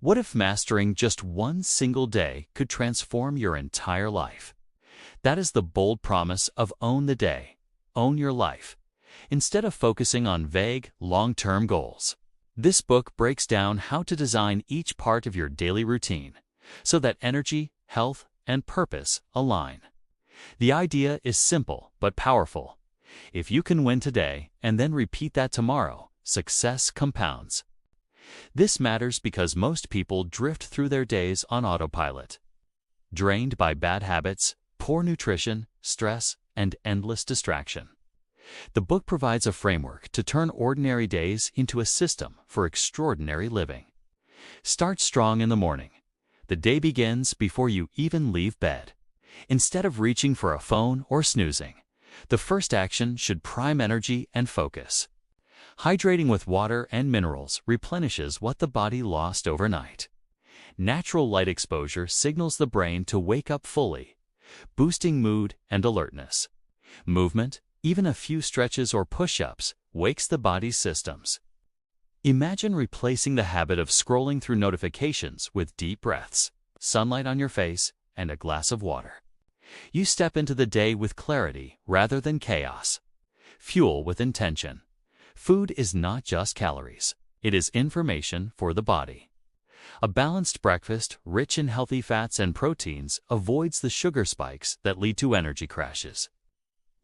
What if mastering just one single day could transform your entire life? That is the bold promise of Own the Day, Own Your Life, instead of focusing on vague, long-term goals. This book breaks down how to design each part of your daily routine so that energy, health, and purpose align. The idea is simple but powerful. If you can win today and then repeat that tomorrow, success compounds. This matters because most people drift through their days on autopilot, drained by bad habits, poor nutrition, stress, and endless distraction. The book provides a framework to turn ordinary days into a system for extraordinary living. Start strong in the morning. The day begins before you even leave bed. Instead of reaching for a phone or snoozing, the first action should prime energy and focus. Hydrating with water and minerals replenishes what the body lost overnight. Natural light exposure signals the brain to wake up fully, boosting mood and alertness. Movement, even a few stretches or push-ups, wakes the body's systems. Imagine replacing the habit of scrolling through notifications with deep breaths, sunlight on your face, and a glass of water. You step into the day with clarity rather than chaos. Fuel with intention. Food is not just calories. It is information for the body. A balanced breakfast, rich in healthy fats and proteins, avoids the sugar spikes that lead to energy crashes.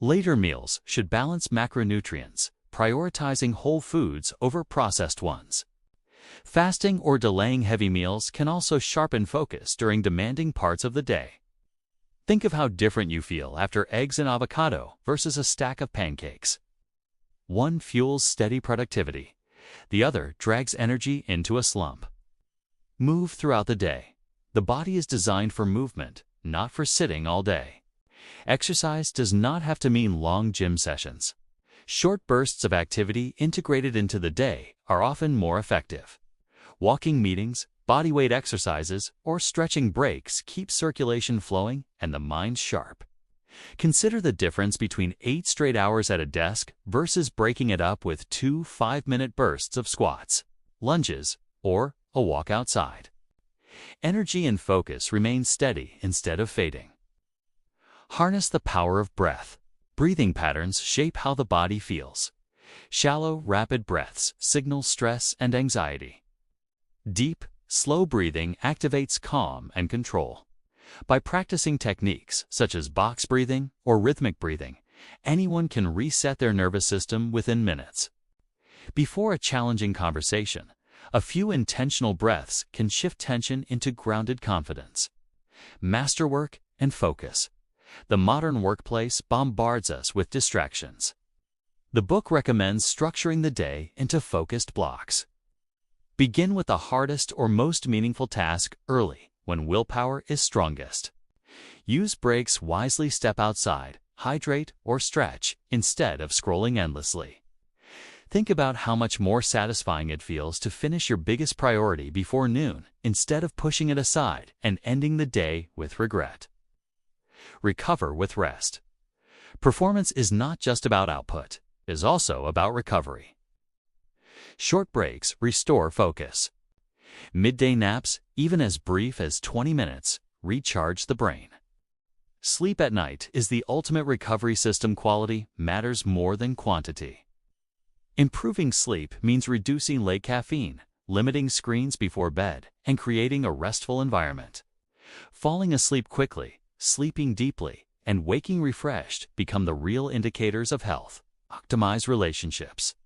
Later meals should balance macronutrients, prioritizing whole foods over processed ones. Fasting or delaying heavy meals can also sharpen focus during demanding parts of the day. Think of how different you feel after eggs and avocado versus a stack of pancakes. One fuels steady productivity. The other drags energy into a slump. Move throughout the day. The body is designed for movement, not for sitting all day. Exercise does not have to mean long gym sessions. Short bursts of activity integrated into the day are often more effective. Walking meetings, bodyweight exercises, or stretching breaks keep circulation flowing and the mind sharp. Consider the difference between 8 straight hours at a desk versus breaking it up with 2 5-minute bursts of squats, lunges, or a walk outside. Energy and focus remain steady instead of fading. Harness the power of breath. Breathing patterns shape how the body feels. Shallow, rapid breaths signal stress and anxiety. Deep, slow breathing activates calm and control. By practicing techniques such as box breathing or rhythmic breathing, anyone can reset their nervous system within minutes. Before a challenging conversation, a few intentional breaths can shift tension into grounded confidence. Masterwork and focus. The modern workplace bombards us with distractions. The book recommends structuring the day into focused blocks. Begin with the hardest or most meaningful task early, when willpower is strongest. Use breaks wisely, step outside, hydrate, or stretch instead of scrolling endlessly. Think about how much more satisfying it feels to finish your biggest priority before noon instead of pushing it aside and ending the day with regret. Recover with rest. Performance is not just about output, it is also about recovery. Short breaks restore focus. Midday naps, even as brief as 20 minutes, recharge the brain. Sleep at night is the ultimate recovery system. Quality matters more than quantity. Improving sleep means reducing late caffeine, limiting screens before bed, and creating a restful environment. Falling asleep quickly, sleeping deeply, and waking refreshed become the real indicators of health. Optimize relationships.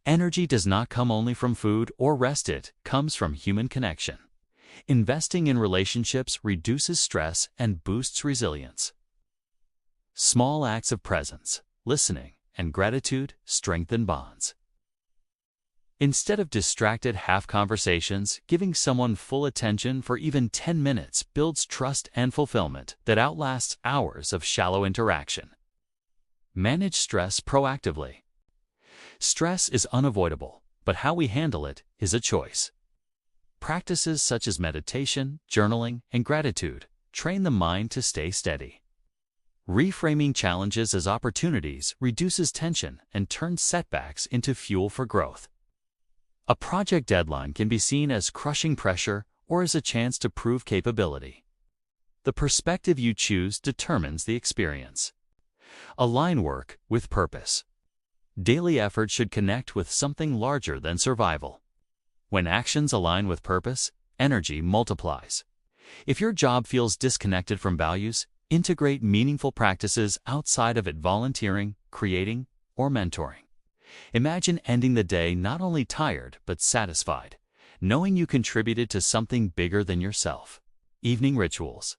Energy does not come only from food or rest, it comes from human connection. Investing in relationships reduces stress and boosts resilience. Small acts of presence, listening, and gratitude strengthen bonds. Instead of distracted half conversations, giving someone full attention for even 10 minutes builds trust and fulfillment that outlasts hours of shallow interaction. Manage stress proactively. Stress is unavoidable, but how we handle it is a choice. Practices such as meditation, journaling, and gratitude train the mind to stay steady. Reframing challenges as opportunities reduces tension and turns setbacks into fuel for growth. A project deadline can be seen as crushing pressure or as a chance to prove capability. The perspective you choose determines the experience. Align work with purpose. Daily effort should connect with something larger than survival. When actions align with purpose, energy multiplies. If your job feels disconnected from values, integrate meaningful practices outside of it: volunteering, creating, or mentoring. Imagine ending the day not only tired but satisfied, knowing you contributed to something bigger than yourself. Evening rituals.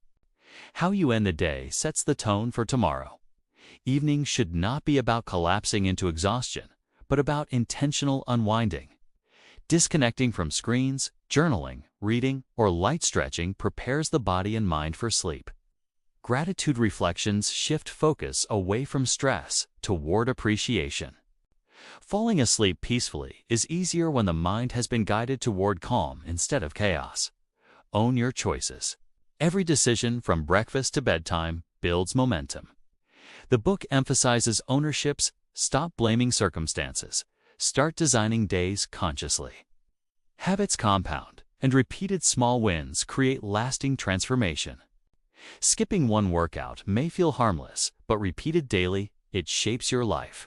How you end the day sets the tone for tomorrow. Evenings should not be about collapsing into exhaustion, but about intentional unwinding. Disconnecting from screens, journaling, reading, or light stretching prepares the body and mind for sleep. Gratitude reflections shift focus away from stress toward appreciation. Falling asleep peacefully is easier when the mind has been guided toward calm instead of chaos. Own your choices. Every decision from breakfast to bedtime builds momentum. The book emphasizes ownerships. Stop blaming circumstances. Start designing days consciously. Habits compound, and repeated small wins create lasting transformation. Skipping one workout may feel harmless, but repeated daily, it shapes your life.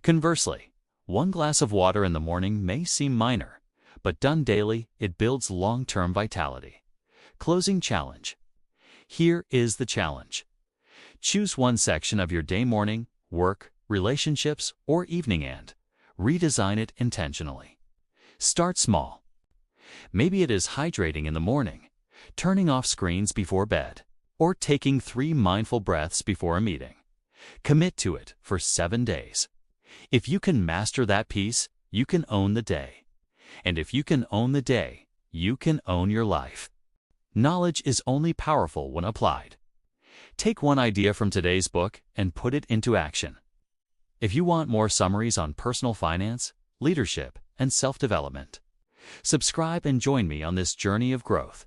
Conversely, one glass of water in the morning may seem minor, but done daily, it builds long-term vitality. Closing challenge. Here is the challenge. Choose one section of your day: morning, work, relationships, or evening, and redesign it intentionally. Start small. Maybe it is hydrating in the morning, turning off screens before bed, or taking 3 mindful breaths before a meeting. Commit to it for 7 days. If you can master that piece, you can own the day. And if you can own the day, you can own your life. Knowledge is only powerful when applied. Take one idea from today's book and put it into action. If you want more summaries on personal finance, leadership, and self-development, subscribe and join me on this journey of growth.